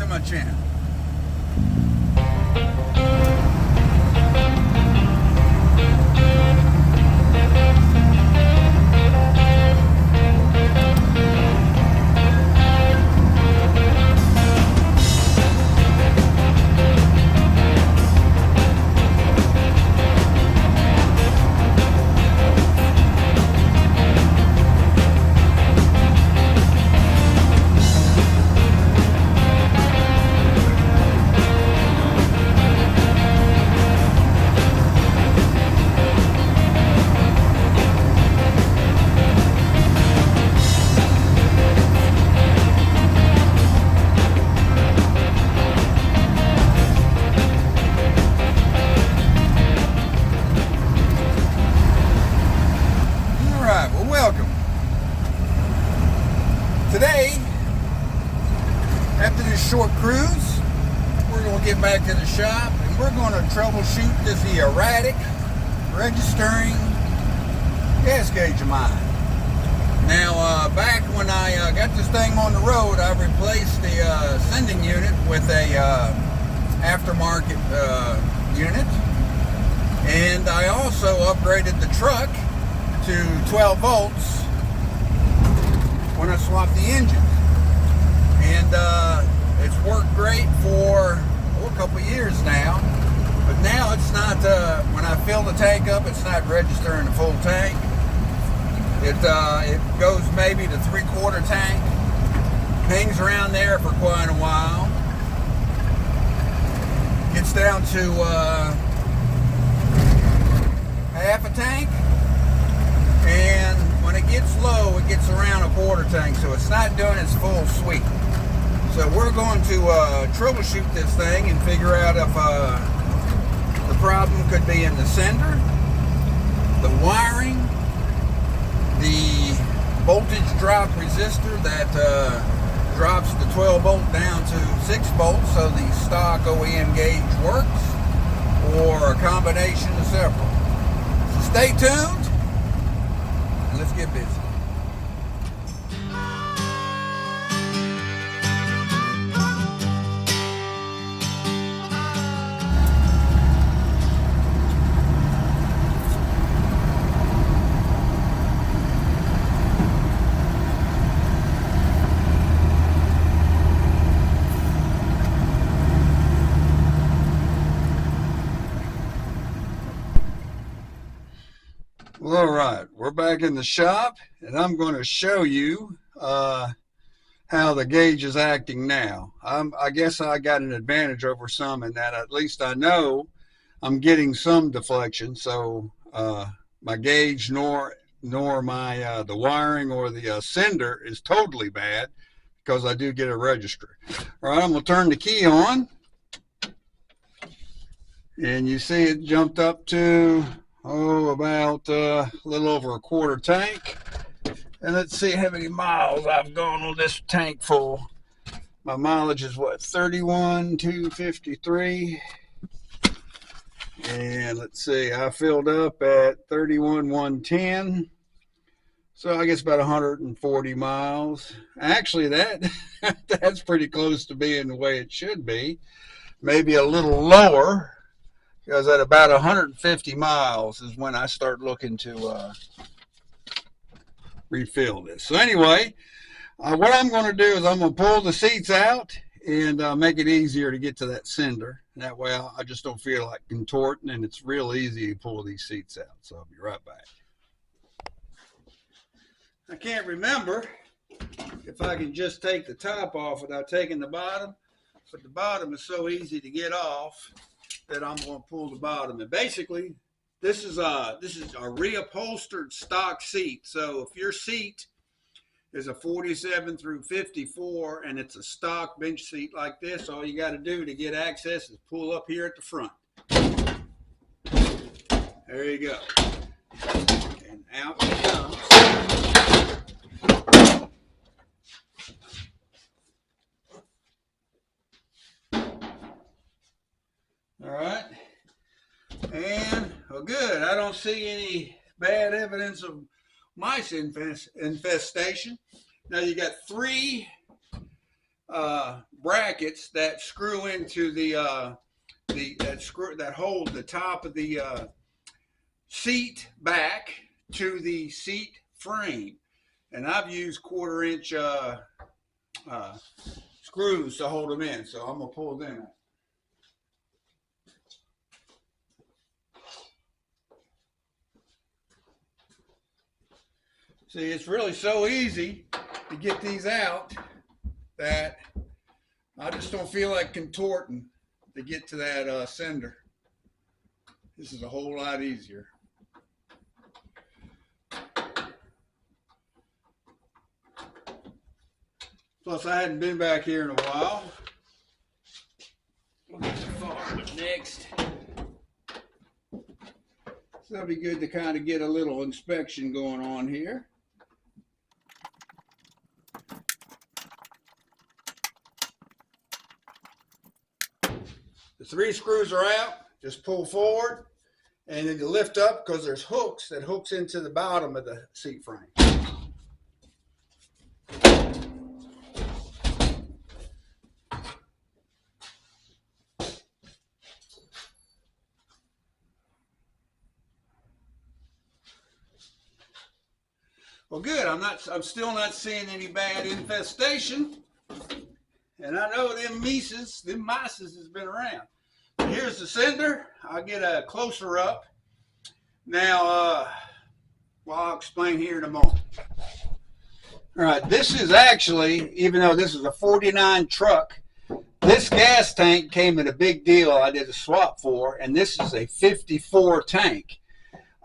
to my channel. Welcome. Today, after this short cruise, we're going to get back to the shop and we're going to troubleshoot this erratic registering gas gauge of mine. Now, back when I got this thing on the road, I replaced the sending unit with a aftermarket unit, and I also upgraded the truck to 12 volts when I swapped the engine, and it's worked great for a couple of years now. But now it's not, when I fill the tank up, it's not registering the full tank. It goes maybe to 3/4 tank, hangs around there for quite a while, gets down to half a tank, and when it gets low, it gets around a 1/4 tank, so it's not doing its full sweep. So we're going to troubleshoot this thing and figure out if the problem could be in the sender, the wiring, the voltage drop resistor that drops the 12 volt down to 6 volts so the stock OEM gauge works, or a combination of several. So stay tuned. Let's get busy. Well, all right, we're back in the shop, and I'm going to show you how the gauge is acting now. I guess I got an advantage over some in that at least I know I'm getting some deflection. So my gauge nor my the wiring or the sender is totally bad, because I do get a register. All right, I'm going to turn the key on, and you see it jumped up to about a little over a 1/4 tank. And let's see how many miles I've gone on this tank full. My mileage is what, 31,253. And let's see, I filled up at 31,110. So I guess about 140 miles. Actually, that's pretty close to being the way it should be. Maybe a little lower, because at about 150 miles is when I start looking to refill this. So anyway, what I'm going to do is I'm going to pull the seats out and make it easier to get to that sender. That way I just don't feel like contorting, and it's real easy to pull these seats out. So I'll be right back. I can't remember if I can just take the top off without taking the bottom, but the bottom is so easy to get off that I'm going to pull the bottom. And basically, this is a reupholstered stock seat. So if your seat is a 47 through 54 and it's a stock bench seat like this, all you got to do to get access is pull up here at the front. There you go. And out it comes. All right, and well, good. I don't see any bad evidence of mice infestation. Now you got 3 brackets that screw into that hold the top of the seat back to the seat frame, and I've used 1/4 inch screws to hold them in, so I'm gonna pull them out. See, it's really so easy to get these out that I just don't feel like contorting to get to that sender. This is a whole lot easier. Plus, I hadn't been back here in a while. We'll get so far next. So that'll be good to kind of get a little inspection going on here. The 3 screws are out. Just pull forward, and then you lift up because there's hooks that hooks into the bottom of the seat frame. Well, good. I'm still not seeing any bad infestation, and I know them mice has been around. Here's the sender. I'll get a closer up. Now, well, I'll explain here in a moment. All right, this is actually, even though this is a 49 truck, this gas tank came in a big deal I did a swap for, and this is a 54 tank.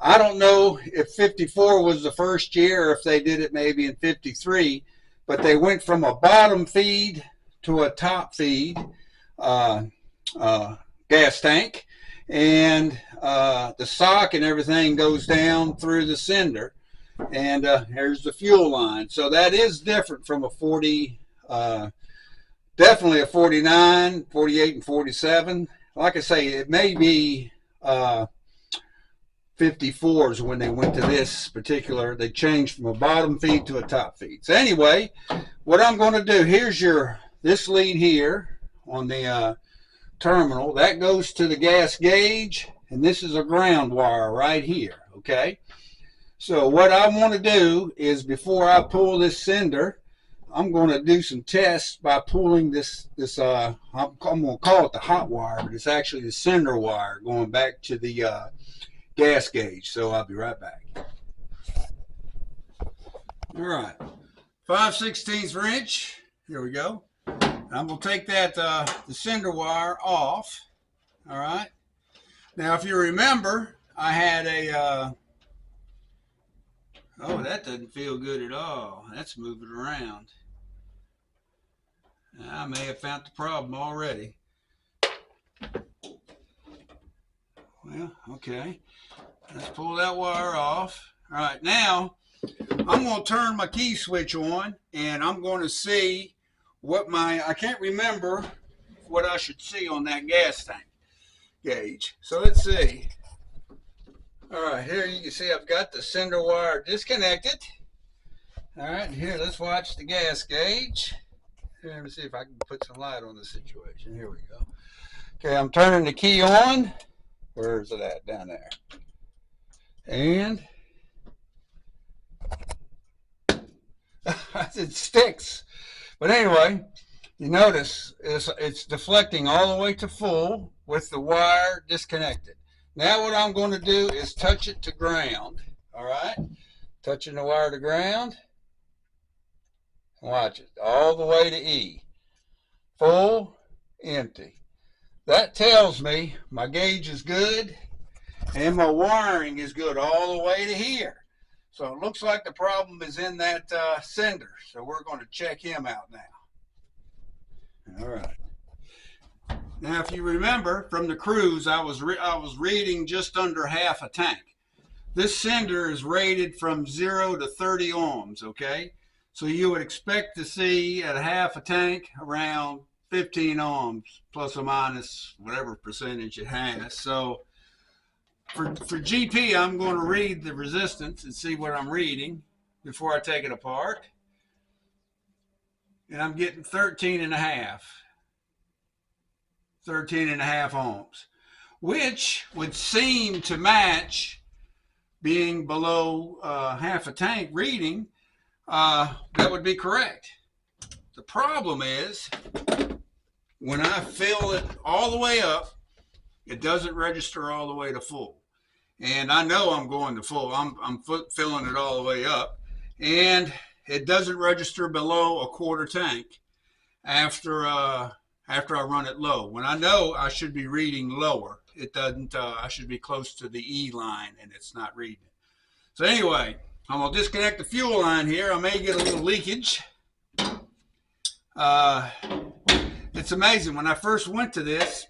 I don't know if 54 was the first year or if they did it maybe in 53, but they went from a bottom feed to a top feed gas tank, and the sock and everything goes down through the sender, and here's the fuel line. So that is different from a 40, definitely a 49, 48, and 47. Like I say, it may be 54s when they went to this particular, they changed from a bottom feed to a top feed. So anyway, what I'm going to do, here's this lead here on the terminal that goes to the gas gauge, and this is a ground wire right here. Okay, so what I want to do is, before I pull this sender, I'm going to do some tests by pulling this I'm going to call it the hot wire, but it's actually the sender wire going back to the gas gauge. So I'll be right back. All right, 5/16 inch. Here we go. I'm going to take that the sender wire off. All right. Now, if you remember, I had a oh, that doesn't feel good at all. That's moving around. I may have found the problem already. Well, okay. Let's pull that wire off. All right, now I'm going to turn my key switch on, and I'm going to see what I can't remember what I should see on that gas tank gauge. So let's see. All right, here you can see I've got the sender wire disconnected. All right, here, let's watch the gas gauge. Here, let me see if I can put some light on the situation. Here we go. Okay, I'm turning the key on. Where is it at? Down there. And it sticks. But anyway, you notice it's deflecting all the way to full with the wire disconnected. Now what I'm going to do is touch it to ground. All right, touching the wire to ground. Watch it all the way to E. Full, empty. That tells me my gauge is good and my wiring is good all the way to here. So it looks like the problem is in that sender. So we're going to check him out now. All right. Now, if you remember from the cruise, I was reading just under half a tank. This sender is rated from 0 to 30 ohms, okay? So you would expect to see at a half a tank around 15 ohms, plus or minus whatever percentage it has. So for GP, I'm going to read the resistance and see what I'm reading before I take it apart. and I'm getting 13 and a half ohms, which would seem to match being below half a tank reading. That would be correct. The problem is when I fill it all the way up, it doesn't register all the way to full. And I know I'm going to full. I'm filling it all the way up, and it doesn't register below a quarter tank after I run it low. When I know I should be reading lower, it doesn't. I should be close to the E line, and it's not reading it. So anyway, I'm gonna disconnect the fuel line here. I may get a little leakage. It's amazing. When I first went to this,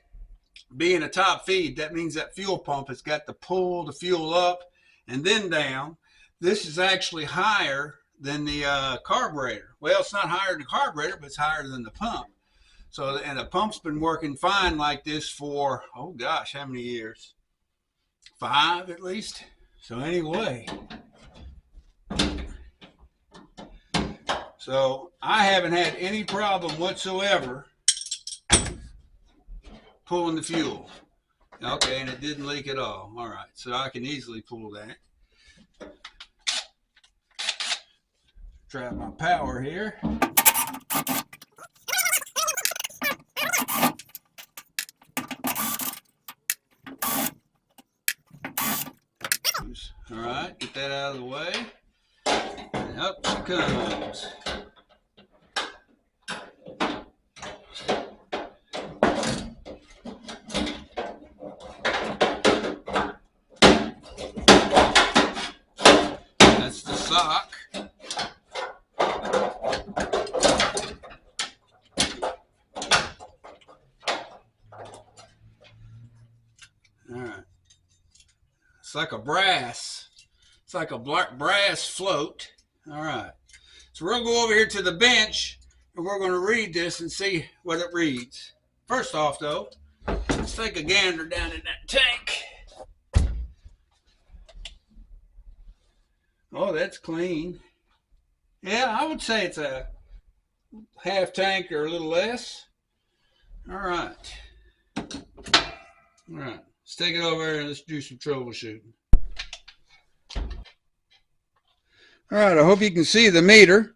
being a top feed, that means that fuel pump has got to pull the fuel up and then down. This is actually higher than the carburetor. Well, it's not higher than the carburetor, but it's higher than the pump. So, and the pump's been working fine like this for, oh gosh, how many years? 5 at least. So anyway, so I haven't had any problem whatsoever pulling the fuel. Okay, and it didn't leak at all. All right, so I can easily pull that. Try my power here. All right, get that out of the way. And up she comes. That's the sock. All right. It's like a brass. It's like a brass float. All right. So we're going to go over here to the bench, and we're going to read this and see what it reads. First off, though, let's take a gander down in that tank. Oh, that's clean. Yeah, I would say it's a half tank or a little less. All right. All right. Let's take it over and let's do some troubleshooting. All right, I hope you can see the meter.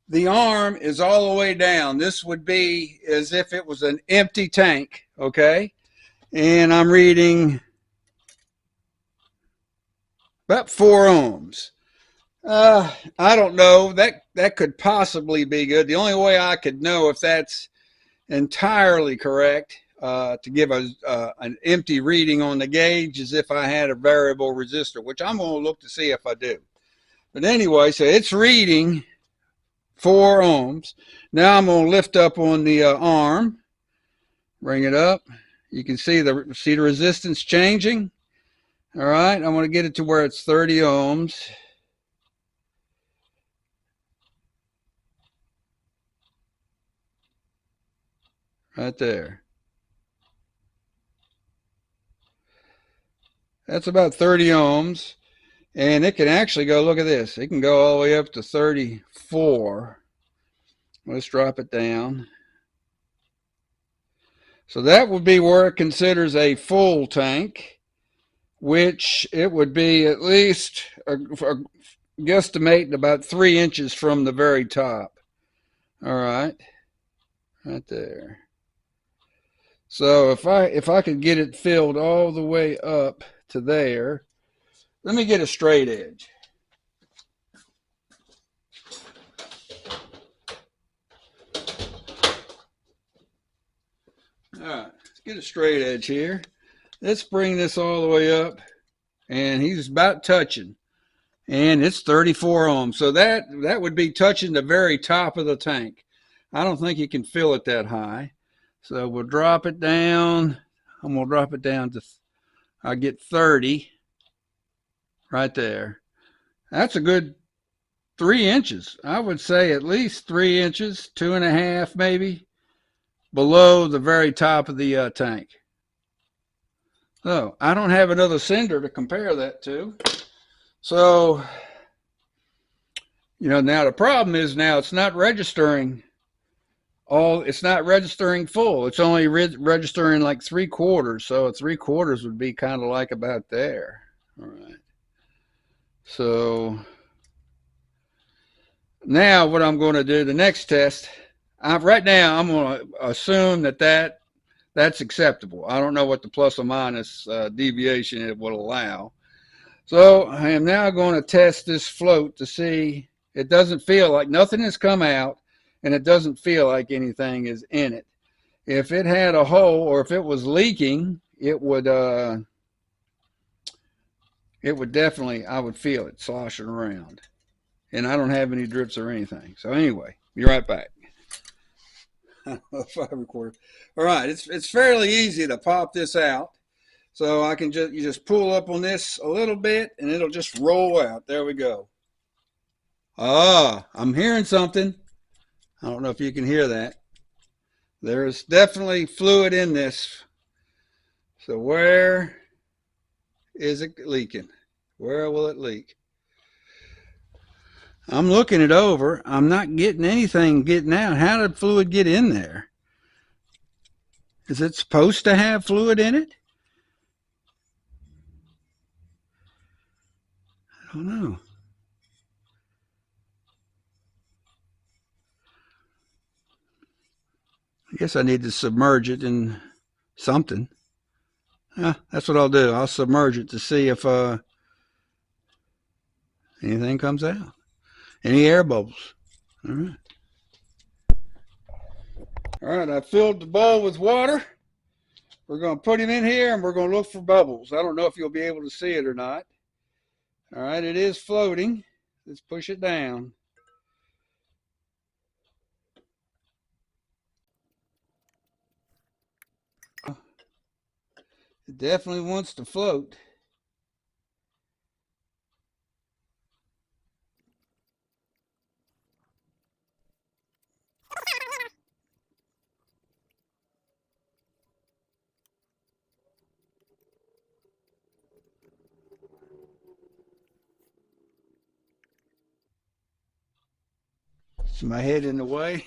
The arm is all the way down. This would be as if it was an empty tank, okay? And I'm reading about 4 ohms. I don't know. That could possibly be good. The only way I could know if that's entirely correct to give an empty reading on the gauge is if I had a variable resistor, which I'm going to look to see if I do. But anyway, so it's reading 4 ohms. Now I'm going to lift up on the arm, bring it up. You can see the resistance changing. All right, I want to get it to where it's 30 ohms. Right there. That's about 30 ohms. And it can actually go, look at this. It can go all the way up to 34. Let's drop it down. So that would be where it considers a full tank, which it would be at least, guesstimating about 3 inches from the very top. All right. Right there. So if I could get it filled all the way up to there, let me get a straight edge. All right, let's get a straight edge here. Let's bring this all the way up, and he's about touching, and it's 34 ohms. So that would be touching the very top of the tank. I don't think you can fill it that high. So we'll drop it down. I'm going to drop it down to, I get 30 right there. That's a good 3 inches. I would say at least 3 inches, 2.5 maybe, below the very top of the tank. So I don't have another sender to compare that to. So, you know, now the problem is now it's not registering it's not registering full. It's only registering like 3/4. So 3/4 would be kind of like about there. All right. So now what I'm going to do, the next test, right now I'm going to assume that's acceptable. I don't know what the plus or minus deviation it will allow. So I am now going to test this float to see. It doesn't feel like nothing has come out, and it doesn't feel like anything is in it. If it had a hole or if it was leaking, it would definitely, I would feel it sloshing around. And I don't have any drips or anything. So anyway, be right back. If I record. All right, it's fairly easy to pop this out. So I can you just pull up on this a little bit and it'll just roll out. There we go. I'm hearing something. I don't know if you can hear that. There's definitely fluid in this. So where is it leaking? Where will it leak? I'm looking it over. I'm not getting anything getting out. How did fluid get in there? Is it supposed to have fluid in it? I don't know. I guess I need to submerge it in something. Yeah, that's what I'll do. I'll submerge it to see if anything comes out. Any air bubbles. All right. All right, I filled the bowl with water. We're going to put him in here and we're going to look for bubbles. I don't know if you'll be able to see it or not. All right, it is floating. Let's push it down. It definitely wants to float. Is my head in the way?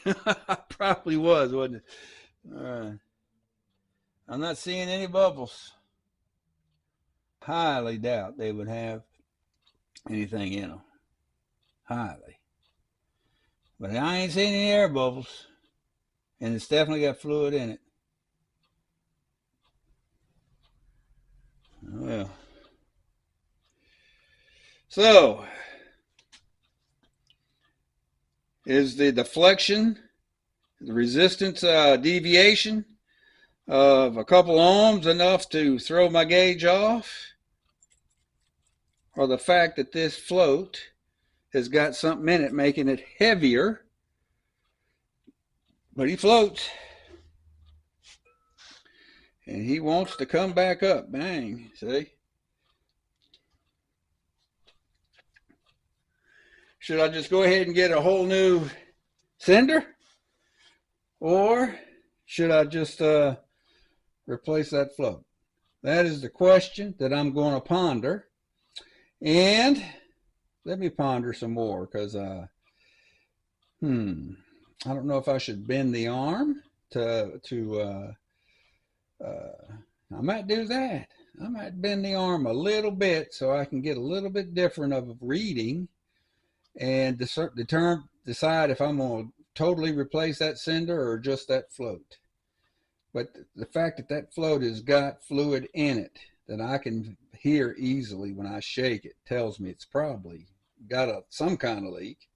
Probably was, wasn't it? All right. I'm not seeing any bubbles. Highly doubt they would have anything in them. Highly. But I ain't seen any air bubbles. And it's definitely got fluid in it. Well. So, is the deflection, the resistance deviation of a couple ohms enough to throw my gauge off? Or the fact that this float has got something in it making it heavier, but he floats. And he wants to come back up. Bang, see? Should I just go ahead and get a whole new cinder? Or should I just replace that float? That is the question that I'm going to ponder. And let me ponder some more, because I don't know if I should bend the arm I might do that. I might bend the arm a little bit so I can get a little bit different of a reading and decide if I'm going to totally replace that cinder or just that float. But the fact that that float has got fluid in it that I can hear easily when I shake it tells me it's probably got some kind of leak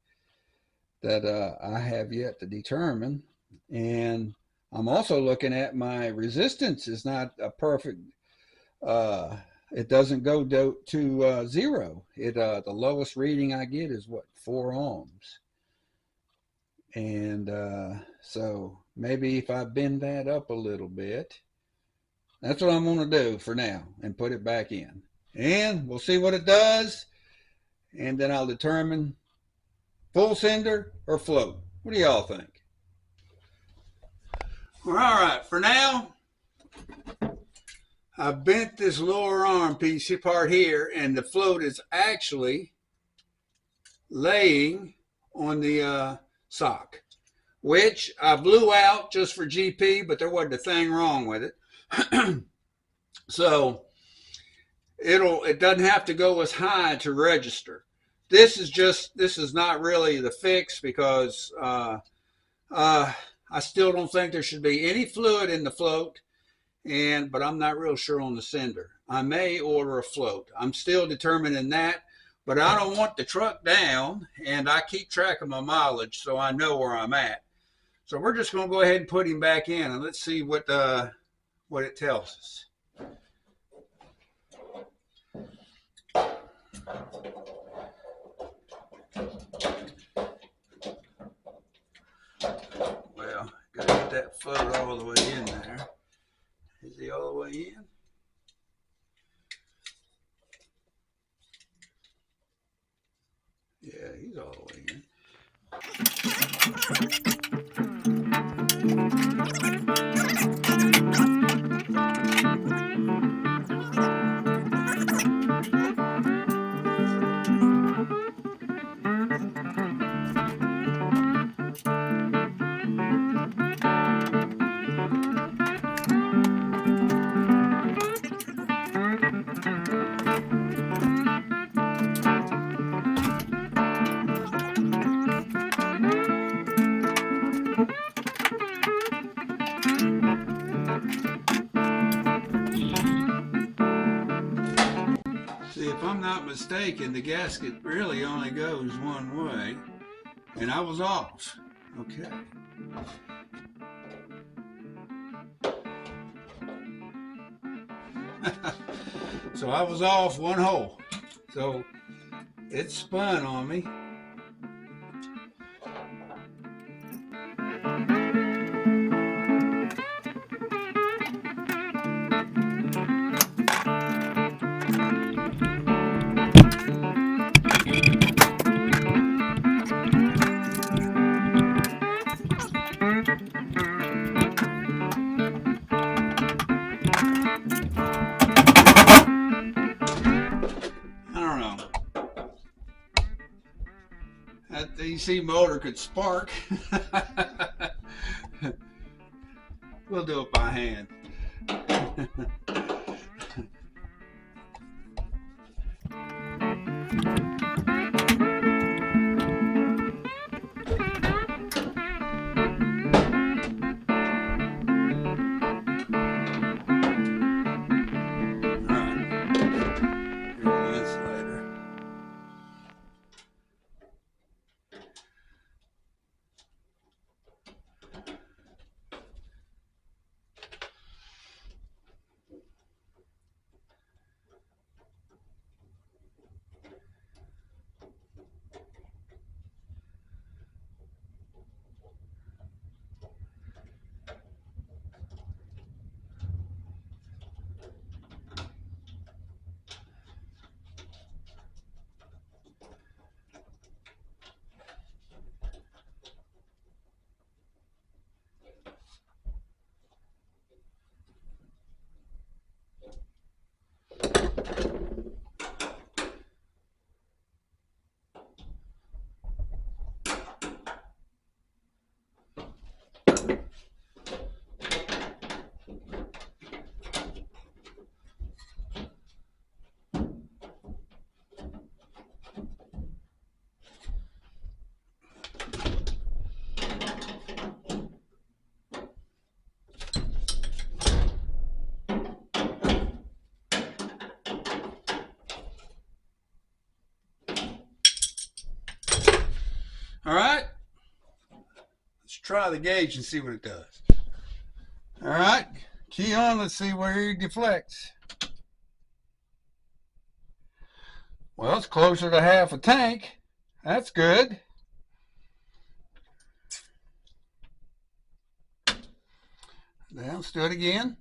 that I have yet to determine. And I'm also looking at my resistance is not a perfect, it doesn't go to 0. The lowest reading I get is what, 4 ohms. And so maybe if I bend that up a little bit, that's what I'm going to do for now and put it back in. And we'll see what it does. And then I'll determine full cinder or float. What do y'all think? All right, for now, I bent this lower arm piece part here, and the float is actually laying on the sock. which I blew out just for GP, but there wasn't a thing wrong with it. So it doesn't have to go as high to register. This is not really the fix, because I still don't think there should be any fluid in the float, but I'm not real sure on the sender. I may order a float. I'm still determining that, but I don't want the truck down, and I keep track of my mileage so I know where I'm at. So we're just going to go ahead and put him back in, and let's see what it tells us. Well, got to get that float all the way in there. Is he all the way in? Yeah, he's all the way in. See, if I'm not mistaken, the gasket really only goes one way, and I was off. Okay. So I was off one hole. So it spun on me. That DC motor could spark. We'll do it by hand. All right, let's try the gauge and see what it does. All right, key on, let's see where he deflects. Well, it's closer to half a tank. That's good. Now, let's do it again.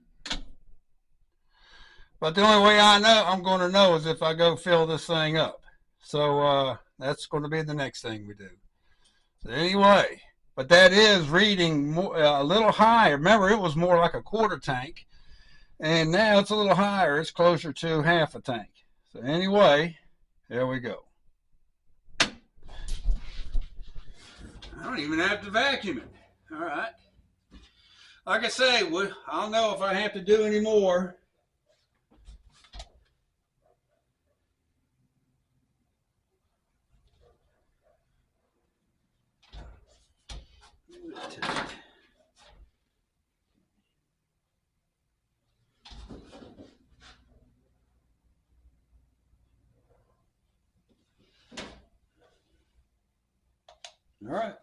But the only way I'm going to know is if I go fill this thing up. So that's going to be the next thing we do. So anyway, but that is reading a little higher. Remember, it was more like a quarter tank, and now it's a little higher. It's closer to half a tank. So anyway, there we go. I don't even have to vacuum it. All right. Like I say, I don't know if I have to do any more. All right.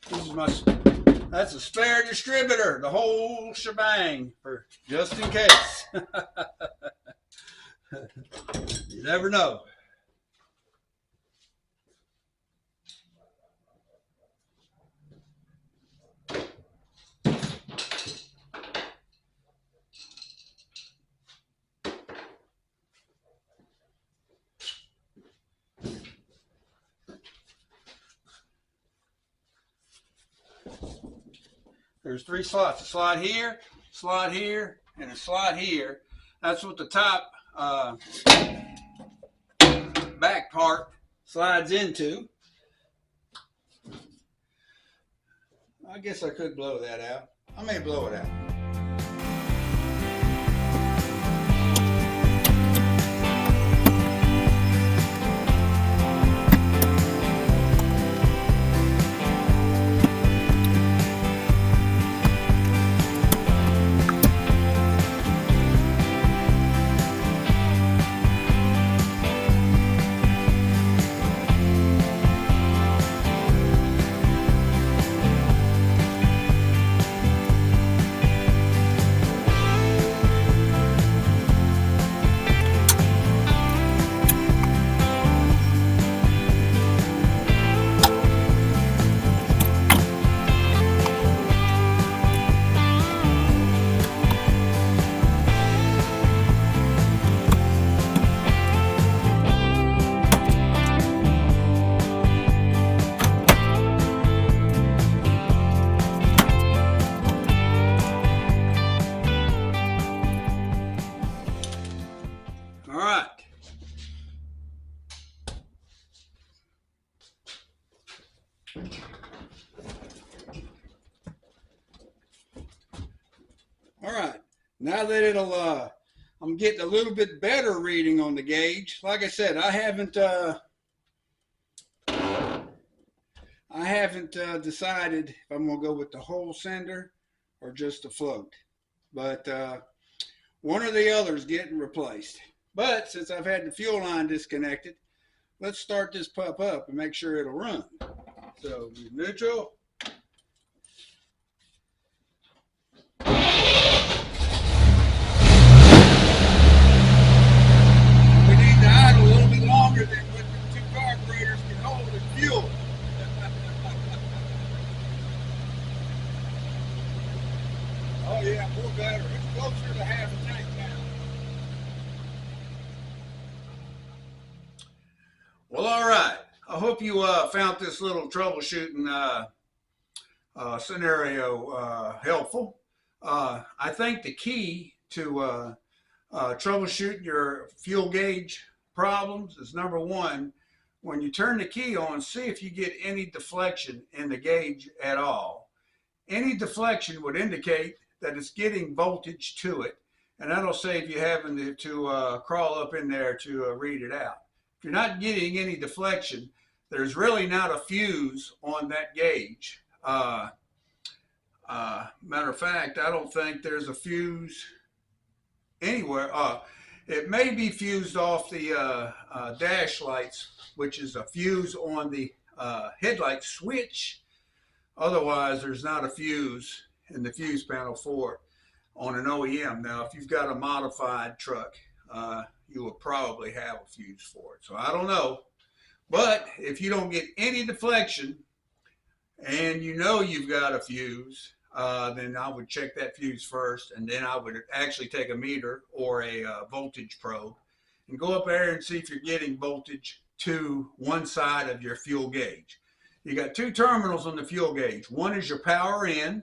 This is that's a spare distributor, the whole shebang, for just in case. You never know. There's 3 slots, a slot here, and a slot here. That's what the top back part slides into. I guess I could blow that out. I may blow it out. All right, now that I'm getting a little bit better reading on the gauge. Like I said, I haven't decided if I'm gonna go with the whole sender or just the float, but one or the other is getting replaced. But since I've had the fuel line disconnected, let's start this pup up and make sure it'll run. So neutral. Than what the 2 carburetors can hold in fuel. Oh yeah, more better. It's closer to half a tank now. Well, all right. I hope you found this little troubleshooting scenario helpful. I think the key to troubleshooting your fuel gauge problems is, number 1, when you turn the key on, see if you get any deflection in the gauge at all. Any deflection would indicate that it's getting voltage to it, and that'll save you having to crawl up in there to read it out. If you're not getting any deflection, there's really not a fuse on that gauge. Matter of fact, I don't think there's a fuse anywhere. It may be fused off the dash lights, which is a fuse on the headlight switch. Otherwise, there's not a fuse in the fuse panel for it on an OEM. Now, if you've got a modified truck, you will probably have a fuse for it. So I don't know. But if you don't get any deflection and you know you've got a fuse, then I would check that fuse first, and then I would actually take a meter or a voltage probe and go up there and see if you're getting voltage to one side of your fuel gauge. You got 2 terminals on the fuel gauge. One is your power in,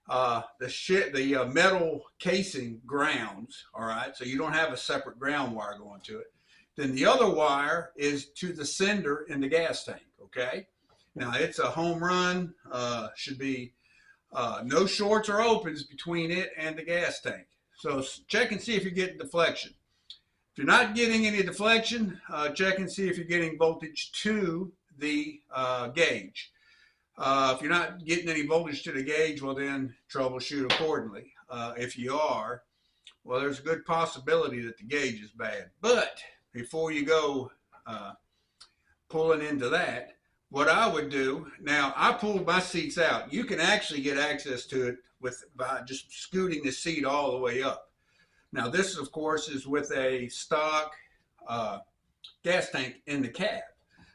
the metal casing grounds, all right, so you don't have a separate ground wire going to it. Then the other wire is to the sender in the gas tank, okay? Now it's a home run, should be no shorts or opens between it and the gas tank. So check and see if you're getting deflection. If you're not getting any deflection, check and see if you're getting voltage to the gauge. If you're not getting any voltage to the gauge, well then troubleshoot accordingly. If you are, well, there's a good possibility that the gauge is bad. But before you go pulling into that, what I would do, now I pulled my seats out. You can actually get access to it by just scooting the seat all the way up. Now this, of course, is with a stock gas tank in the cab.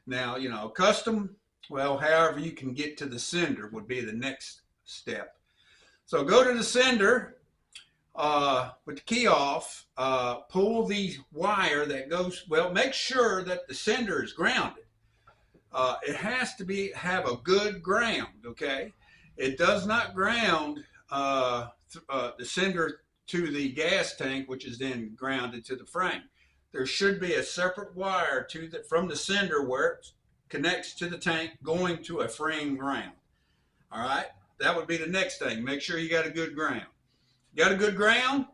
Now, you know, custom, well, however you can get to the sender would be the next step. So go to the sender with the key off, pull the wire that goes, well, make sure that the sender is grounded. It has to have a good ground, okay? It does not ground the sender to the gas tank, which is then grounded to the frame. There should be a separate wire from the sender where it connects to the tank going to a frame ground. All right, that would be the next thing. Make sure you got a good ground. Got a good ground?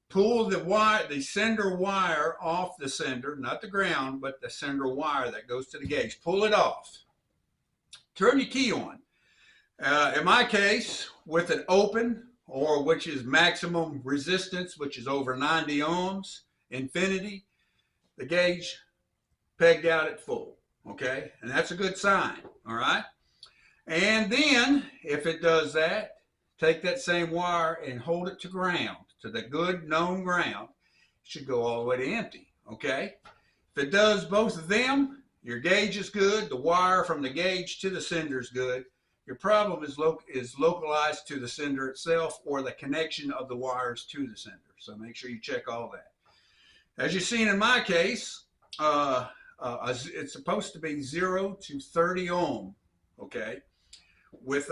Pull the sender wire off the sender, not the ground, but the sender wire that goes to the gauge. Pull it off. Turn your key on. In my case, with an open, or which is maximum resistance, which is over 90 ohms, infinity, the gauge pegged out at full, okay? And that's a good sign, all right? And then, if it does that, take that same wire and hold it to ground, to the good known ground. It should go all the way to empty, okay? If it does both of them, your gauge is good, the wire from the gauge to the sender is good. Your problem is localized to the sender itself or the connection of the wires to the sender. So make sure you check all that. As you've seen in my case, it's supposed to be 0 to 30 ohm, okay? With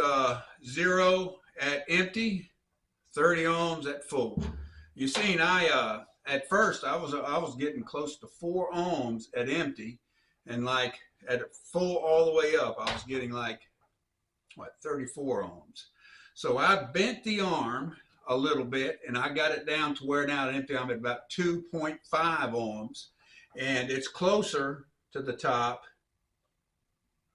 0 at empty, 30 ohms at full. You seen at first I was getting close to 4 ohms at empty, and like at full all the way up, I was getting like, what, 34 ohms. So I bent the arm a little bit and I got it down to where now at empty I'm at about 2.5 ohms, and it's closer to the top.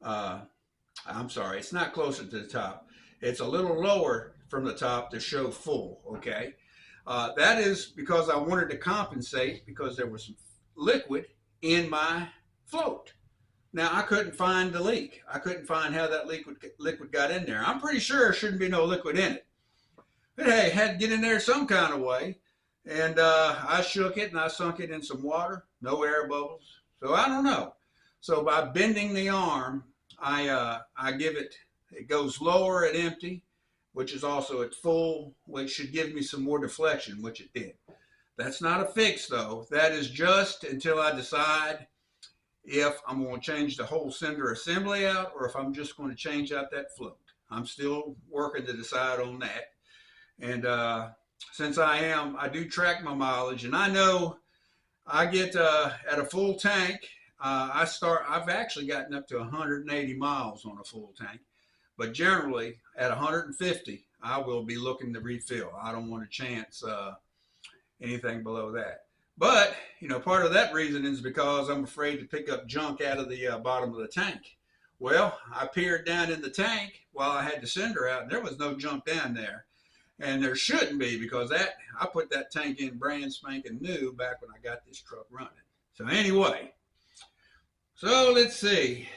I'm sorry, it's not closer to the top. It's a little lower from the top to show full, okay? That is because I wanted to compensate because there was some liquid in my float. Now, I couldn't find the leak. I couldn't find how that liquid got in there. I'm pretty sure there shouldn't be no liquid in it. But hey, it had to get in there some kind of way. And I shook it and I sunk it in some water, no air bubbles. So I don't know. So by bending the arm, I give it, it goes lower at empty, which is also at full, which should give me some more deflection, which it did. That's not a fix though. That is just until I decide if I'm going to change the whole sender assembly out or if I'm just going to change out that float. I'm still working to decide on that. And since I do track my mileage, and I know I get at a full tank, I've actually gotten up to 180 miles on a full tank, but generally at 150, I will be looking to refill. I don't want to chance anything below that. But, you know, part of that reason is because I'm afraid to pick up junk out of the bottom of the tank. Well, I peered down in the tank while I had the sender out, and there was no junk down there. And there shouldn't be, because I put that tank in brand spanking new back when I got this truck running. So anyway, so let's see.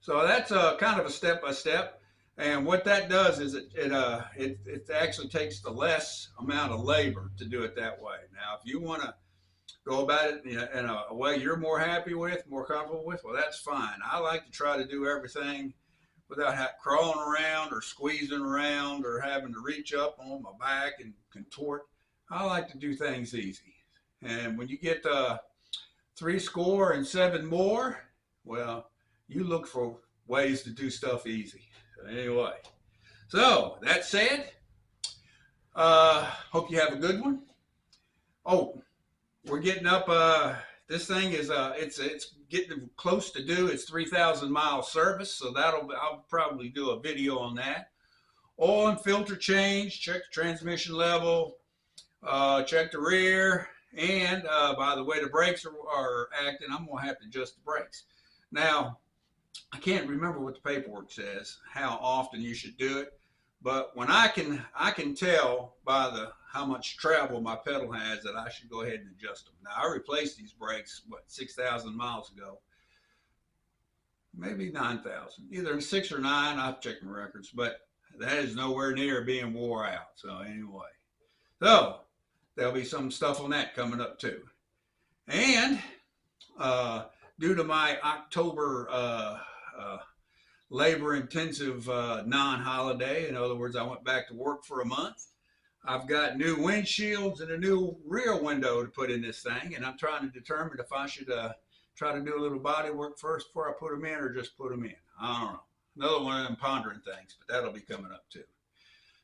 So that's kind of a step-by-step. And what that does is it actually takes the less amount of labor to do it that way. Now, if you want to go about it in a way you're more happy with, more comfortable with, well, that's fine. I like to try to do everything without crawling around or squeezing around or having to reach up on my back and contort. I like to do things easy. And when you get 7 more, well, you look for ways to do stuff easy. So anyway, so that said, hope you have a good one. Oh, we're getting up this thing is it's getting close to due its 3,000 mile service, so I'll probably do a video on that. Oil and filter change, check the transmission level, check the rear, and by the way the brakes are acting, I'm going to have to adjust the brakes. Now, I can't remember what the paperwork says, how often you should do it, but when I can tell by how much travel my pedal has that I should go ahead and adjust them. Now, I replaced these brakes, 6,000 miles ago, maybe 9,000, either 6 or 9, I've checked my records, but that is nowhere near being wore out. So anyway, so there'll be some stuff on that coming up too. And due to my October labor-intensive non-holiday, in other words, I went back to work for a month, I've got new windshields and a new rear window to put in this thing, and I'm trying to determine if I should try to do a little body work first before I put them in, or just put them in. I don't know. Another one of them pondering things, but that'll be coming up too.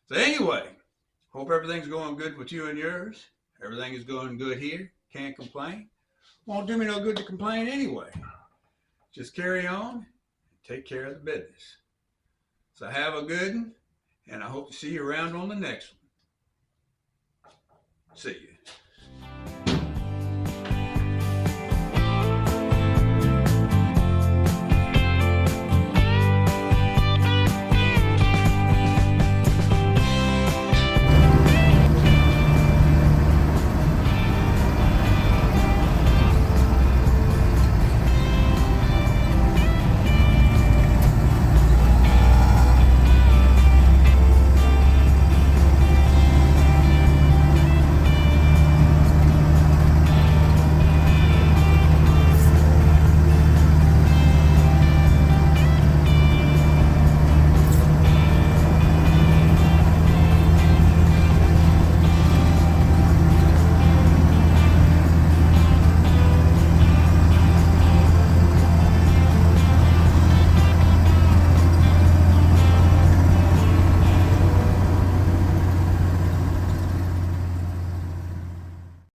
So anyway, hope everything's going good with you and yours. Everything is going good here. Can't complain. Won't do me no good to complain anyway. Just carry on and take care of the business. So have a good one, and I hope to see you around on the next one. See you.